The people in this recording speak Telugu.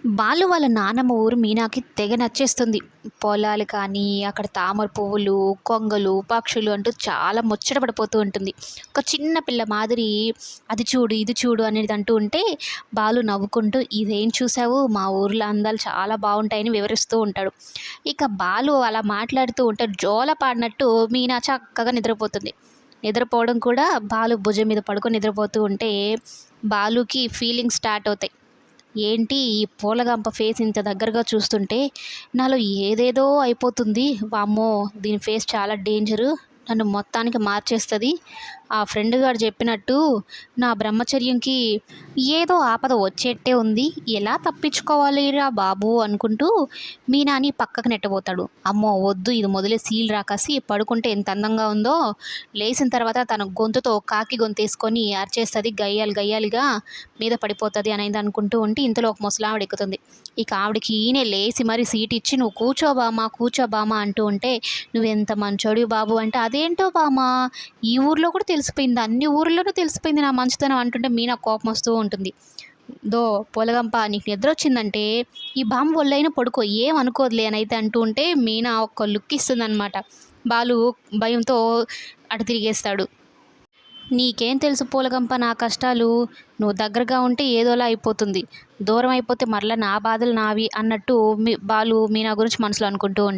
బాలు వాళ్ళ నానమ్మ ఊరు మీనాకి తెగ నచ్చేస్తుంది. పొలాలు కానీ, అక్కడ తామర పువ్వులు, కొంగలు, పక్షులు అంటూ చాలా ముచ్చట పడిపోతూ ఉంటుంది. ఒక చిన్న పిల్ల మాదిరి అది చూడు, ఇది చూడు అనేది అంటూ ఉంటే, బాలు నవ్వుకుంటూ ఇదేం చూసావు, మా ఊర్లో అందాలు చాలా బాగుంటాయని వివరిస్తూ ఉంటాడు. ఇక బాలు అలా మాట్లాడుతూ ఉంటే జోల పాడినట్టు మీనా చక్కగా నిద్రపోతుంది. నిద్రపోవడం కూడా బాలు భుజం మీద పడుకొని నిద్రపోతూ ఉంటే బాలుకి ఫీలింగ్స్ స్టార్ట్ అవుతాయి. ఏంటి ఈ పూలగంప ఫేస్ ఇంత దగ్గరగా చూస్తుంటే నాలో ఏదేదో అయిపోతుంది. వామ్మో! దీని ఫేస్ చాలా డేంజరు. నన్ను మొత్తానికి మార్చేస్తది. ఆ ఫ్రెండ్ గాడు చెప్పినట్టు నా బ్రహ్మచర్యంకి ఏదో ఆపద వచ్చేట్టే ఉంది. ఎలా తప్పించుకోవాలిరా బాబు అనుకుంటూ మీనాని పక్కకు నెట్టబోతాడు. అమ్మో! వద్దు, ఇది మొదలే సీల్ రాకాసి పడుకుంటే ఎంత అందంగా ఉందో, లేచిన తర్వాత తన గొంతుతో కాకి గొంతేసుకొని అరిచేస్తది గయ్యాలిగా మీద పడిపోతది అనేది అనుకుంటూ ఉంటే ఇంతలో ఒక ముసలావిడ ఎక్కుతుంది. ఇక ఆవిడకి ఈయనే లేసి మరి సీట్ ఇచ్చి నువ్వు కూర్చో బామ్మ అంటూ ఉంటే నువ్వెంత మంచోడివి బాబు అంటే అదేంటో బామ్మ ఈ ఊర్లో కూడా తెలిసిపోయింది, అన్ని ఊర్లోనూ తెలిసిపోయింది నా మంచితనం అంటుంటే మీనా కోపం వస్తూ ఉంటుంది. దో పొలగంప నీకు నిద్ర వచ్చిందంటే ఈ బామ్మ ఒళ్ళైనా పడుకో ఏమనుకోదులే అని అయితే అంటూ ఉంటే మీనా ఒక లుక్ ఇస్తుందన్నమాట. బాలు భయంతో అటు తిరిగేస్తాడు. నీకేం తెలుసు పూలగంప నా కష్టాలు, నువ్వు దగ్గరగా ఉంటే ఏదోలా అయిపోతుంది, దూరం అయిపోతే మరలా నా బాధలు నావి అన్నట్టు బాలు మీనా గురించి మనసులో అనుకుంటూ ఉంటాడు.